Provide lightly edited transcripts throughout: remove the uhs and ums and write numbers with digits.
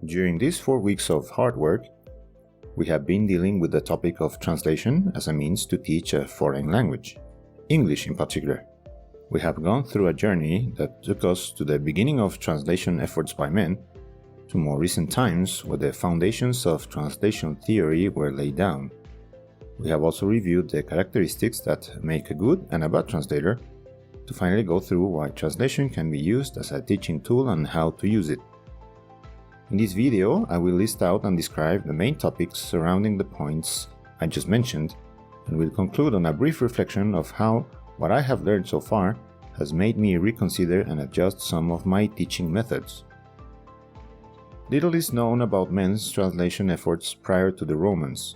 During these 4 weeks of hard work, we have been dealing with the topic of translation as a means to teach a foreign language, English in particular. We have gone through a journey that took us to the beginning of translation efforts by men, to more recent times where the foundations of translation theory were laid down. We have also reviewed the characteristics that make a good and a bad translator, to finally go through why translation can be used as a teaching tool and how to use it. In this video, I will list out and describe the main topics surrounding the points I just mentioned, and will conclude on a brief reflection of how what I have learned so far has made me reconsider and adjust some of my teaching methods. Little is known about men's translation efforts prior to the Romans,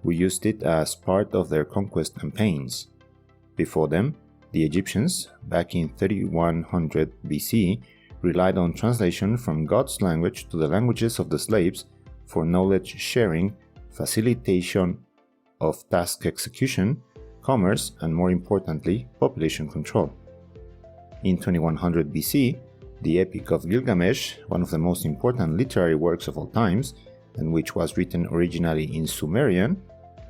who used it as part of their conquest campaigns. Before them, the Egyptians, back in 3100 BC, relied on translation from God's language to the languages of the slaves for knowledge sharing, facilitation of task execution, commerce, and more importantly, population control. In 2100 BC, the Epic of Gilgamesh, one of the most important literary works of all times, and which was written originally in Sumerian,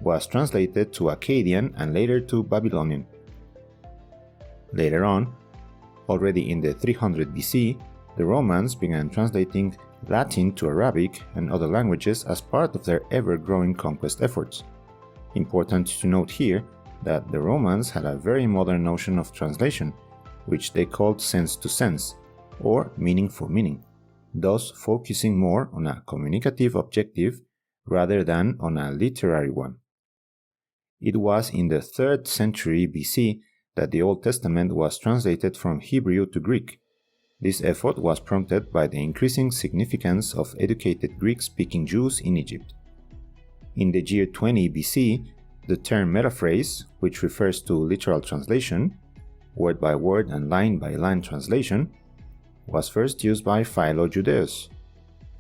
was translated to Akkadian and later to Babylonian. Later on, already in the 300 BC, the Romans began translating Latin to Arabic and other languages as part of their ever-growing conquest efforts. Important to note here that the Romans had a very modern notion of translation, which they called sense to sense, or meaning for meaning, thus focusing more on a communicative objective rather than on a literary one. It was in the 3rd century BC that the Old Testament was translated from Hebrew to Greek. This effort was prompted by the increasing significance of educated Greek-speaking Jews in Egypt. In the year 20 BC, the term metaphrase, which refers to literal translation, word by word and line by line translation, was first used by Philo Judaeus,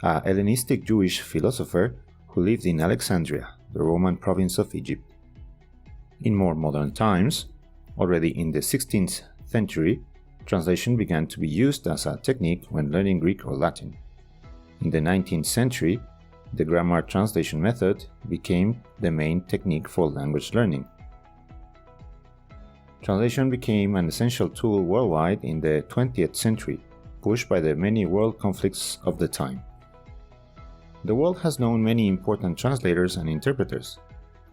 a Hellenistic Jewish philosopher who lived in Alexandria, the Roman province of Egypt. In more modern times, already in the 16th century, translation began to be used as a technique when learning Greek or Latin. In the 19th century, the grammar translation method became the main technique for language learning. Translation became an essential tool worldwide in the 20th century, pushed by the many world conflicts of the time. The world has known many important translators and interpreters.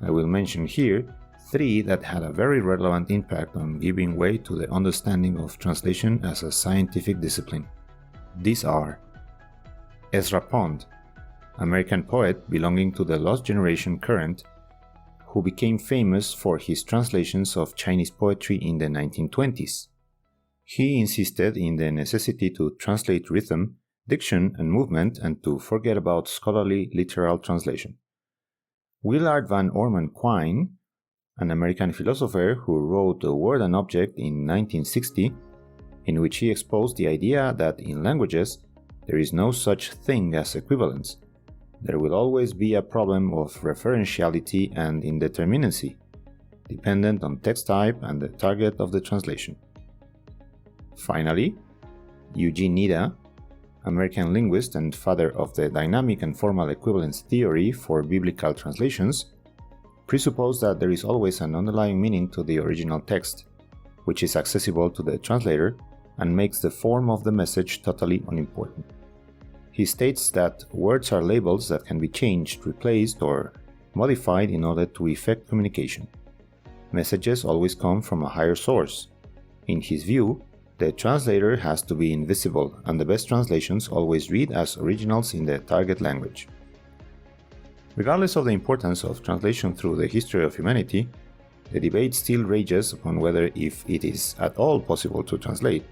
I will mention here 3 that had a very relevant impact on giving way to the understanding of translation as a scientific discipline. These are Ezra Pound, American poet belonging to the Lost Generation current, who became famous for his translations of Chinese poetry in the 1920s. He insisted in the necessity to translate rhythm, diction, and movement, and to forget about scholarly literal translation. Willard Van Orman Quine, an American philosopher who wrote The Word and Object in 1960, in which he exposed the idea that in languages there is no such thing as equivalence. There will always be a problem of referentiality and indeterminacy, dependent on text type and the target of the translation. Finally, Eugene Nida, American linguist and father of the dynamic and formal equivalence theory for biblical translations, presupposed that there is always an underlying meaning to the original text, which is accessible to the translator and makes the form of the message totally unimportant. He states that words are labels that can be changed, replaced, or modified in order to effect communication. Messages always come from a higher source. In his view, the translator has to be invisible, and the best translations always read as originals in the target language. Regardless of the importance of translation through the history of humanity, the debate still rages upon whether if it is at all possible to translate.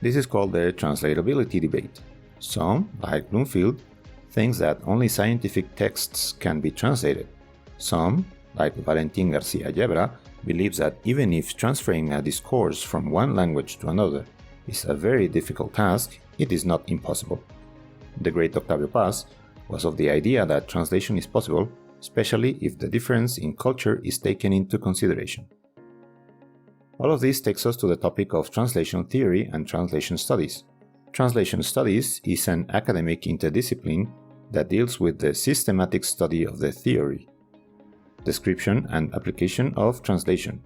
This is called the translatability debate. Some, like Bloomfield, think that only scientific texts can be translated. Some, like Valentin Garcia Yebra, believes that even if transferring a discourse from one language to another is a very difficult task, it is not impossible. The great Octavio Paz was of the idea that translation is possible, especially if the difference in culture is taken into consideration. All of this takes us to the topic of translation theory and translation studies. Translation studies is an academic interdiscipline that deals with the systematic study of the theory, description and application of translation,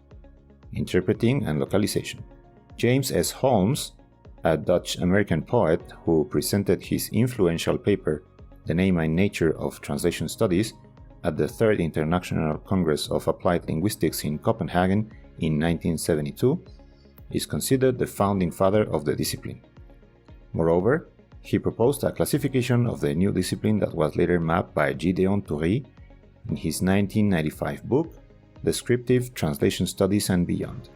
interpreting and localization. James S. Holmes, a Dutch-American poet who presented his influential paper, The Name and Nature of Translation Studies, at the Third International Congress of Applied Linguistics in Copenhagen in 1972, is considered the founding father of the discipline. Moreover, he proposed a classification of the new discipline that was later mapped by Gideon Toury in his 1995 book, Descriptive Translation Studies and Beyond.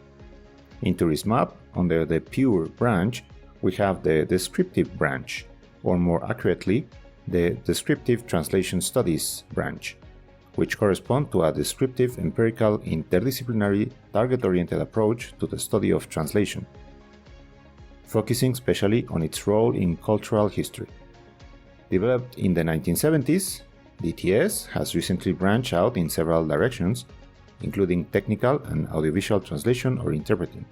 In Toury's map, under the pure branch, we have the descriptive branch, or more accurately, the Descriptive Translation Studies branch, which correspond to a descriptive, empirical, interdisciplinary, target-oriented approach to the study of translation, focusing especially on its role in cultural history. Developed in the 1970s, DTS has recently branched out in several directions, including technical and audiovisual translation or interpreting.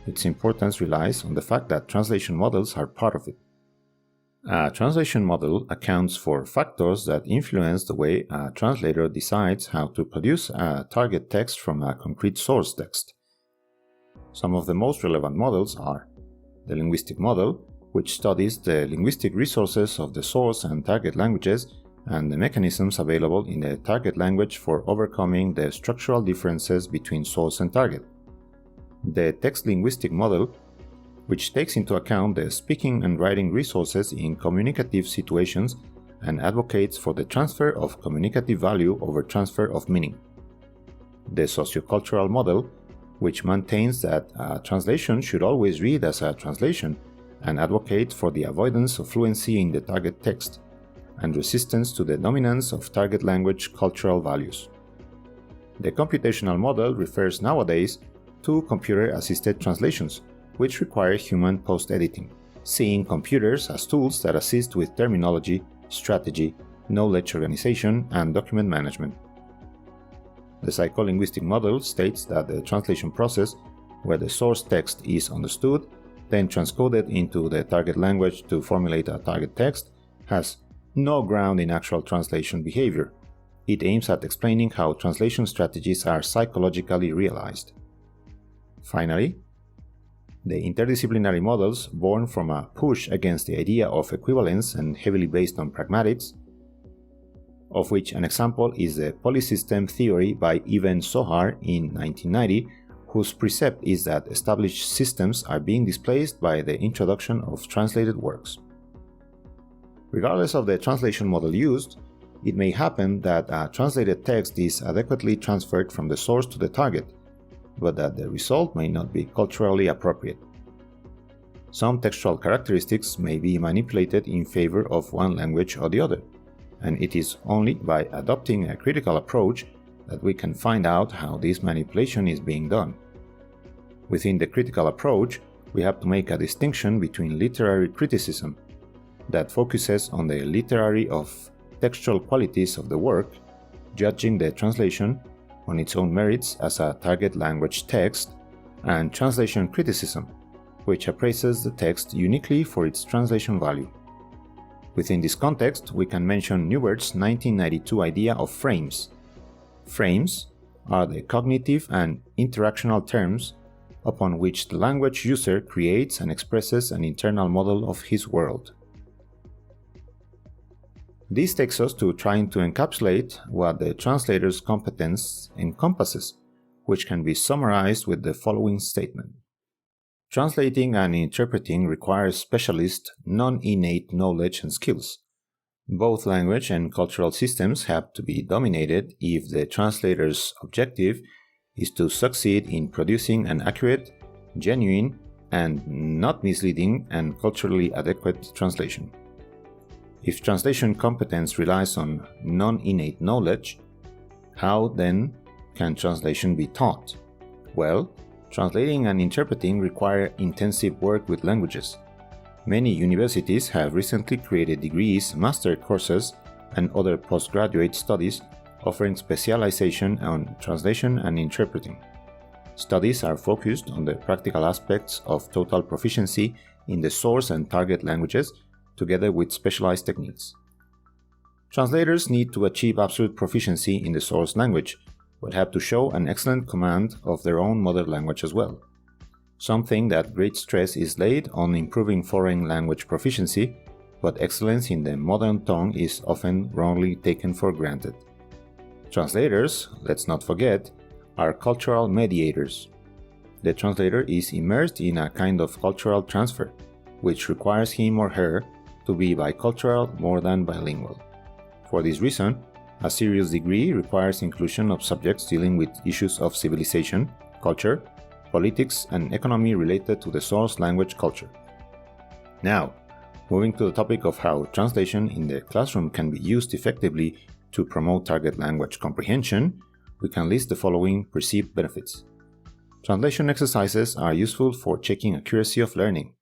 Its importance relies on the fact that translation models are part of it. A translation model accounts for factors that influence the way a translator decides how to produce a target text from a concrete source text. Some of the most relevant models are the linguistic model, which studies the linguistic resources of the source and target languages and the mechanisms available in the target language for overcoming the structural differences between source and target. The text linguistic model, which takes into account the speaking and writing resources in communicative situations and advocates for the transfer of communicative value over transfer of meaning. The sociocultural model, which maintains that a translation should always read as a translation and advocates for the avoidance of fluency in the target text and resistance to the dominance of target language cultural values. The computational model refers nowadays to computer-assisted translations, which require human post-editing, seeing computers as tools that assist with terminology, strategy, knowledge organization, and document management. The psycholinguistic model states that the translation process, where the source text is understood, then transcoded into the target language to formulate a target text, has no ground in actual translation behavior. It aims at explaining how translation strategies are psychologically realized. Finally, the interdisciplinary models, born from a push against the idea of equivalence and heavily based on pragmatics, of which an example is the polysystem theory by Ibn Zohar in 1990, whose precept is that established systems are being displaced by the introduction of translated works. Regardless of the translation model used, it may happen that a translated text is adequately transferred from the source to the target, but that the result may not be culturally appropriate. Some textual characteristics may be manipulated in favor of one language or the other, and it is only by adopting a critical approach that we can find out how this manipulation is being done. Within the critical approach, we have to make a distinction between literary criticism, that focuses on the literary of textual qualities of the work, judging the translation on its own merits as a target language text, and translation criticism, which appraises the text uniquely for its translation value. Within this context, we can mention Newbert's 1992 idea of frames. Frames are the cognitive and interactional terms upon which the language user creates and expresses an internal model of his world. This takes us to trying to encapsulate what the translator's competence encompasses, which can be summarized with the following statement. Translating and interpreting requires specialist, non-innate knowledge and skills. Both language and cultural systems have to be dominated if the translator's objective is to succeed in producing an accurate, genuine, and not misleading and culturally adequate translation. If translation competence relies on non-innate knowledge, how then can translation be taught? Well, translating and interpreting require intensive work with languages. Many universities have recently created degrees, master courses, and other postgraduate studies offering specialization on translation and interpreting. Studies are focused on the practical aspects of total proficiency in the source and target languages, together with specialized techniques. Translators need to achieve absolute proficiency in the source language, but have to show an excellent command of their own mother language as well. Some think that great stress is laid on improving foreign language proficiency, but excellence in the modern tongue is often wrongly taken for granted. Translators, let's not forget, are cultural mediators. The translator is immersed in a kind of cultural transfer, which requires him or her to be bicultural more than bilingual. For this reason, a serious degree requires inclusion of subjects dealing with issues of civilization, culture, politics, and economy related to the source language culture. Now, moving to the topic of how translation in the classroom can be used effectively to promote target language comprehension, we can list the following perceived benefits. Translation exercises are useful for checking accuracy of learning.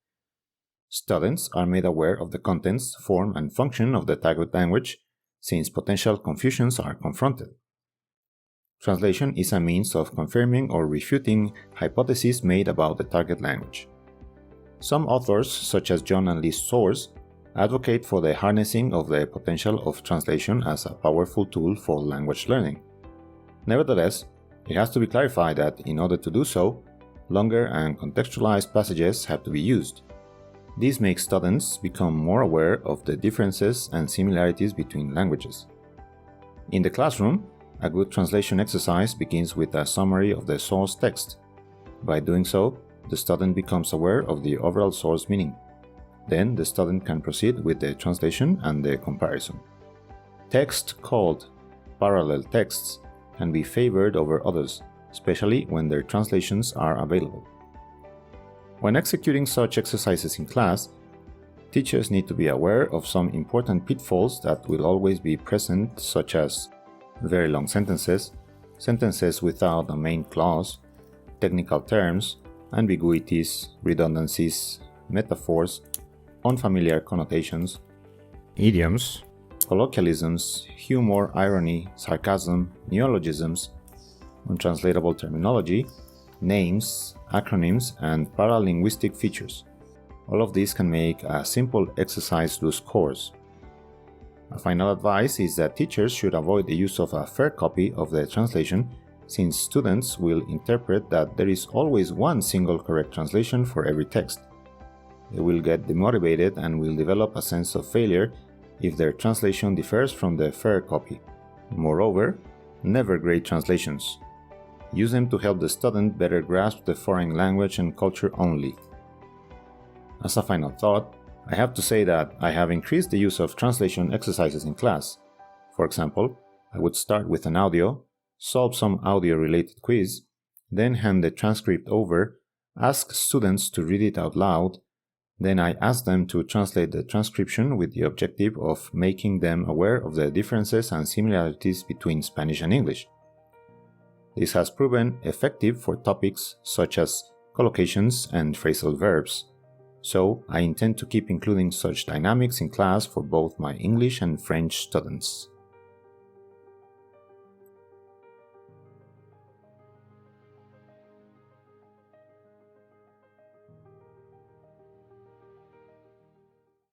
Students are made aware of the contents, form, and function of the target language, since potential confusions are confronted. Translation is a means of confirming or refuting hypotheses made about the target language. Some authors, such as John and Liz Soares, advocate for the harnessing of the potential of translation as a powerful tool for language learning. Nevertheless, it has to be clarified that in order to do so, longer and contextualized passages have to be used. This makes students become more aware of the differences and similarities between languages. In the classroom, a good translation exercise begins with a summary of the source text. By doing so, the student becomes aware of the overall source meaning. Then the student can proceed with the translation and the comparison. Text called parallel texts can be favored over others, especially when their translations are available. When executing such exercises in class, teachers need to be aware of some important pitfalls that will always be present, such as very long sentences, sentences without a main clause, technical terms, ambiguities, redundancies, metaphors, unfamiliar connotations, idioms, colloquialisms, humor, irony, sarcasm, neologisms, untranslatable terminology, names, acronyms, and paralinguistic features. All of these can make a simple exercise lose scores. A final advice is that teachers should avoid the use of a fair copy of the translation, since students will interpret that there is always one single correct translation for every text. They will get demotivated and will develop a sense of failure if their translation differs from the fair copy. Moreover, never grade translations. Use them to help the student better grasp the foreign language and culture only. As a final thought, I have to say that I have increased the use of translation exercises in class. For example, I would start with an audio, solve some audio-related quiz, then hand the transcript over, ask students to read it out loud, then I ask them to translate the transcription with the objective of making them aware of the differences and similarities between Spanish and English. This has proven effective for topics such as collocations and phrasal verbs, so I intend to keep including such dynamics in class for both my English and French students.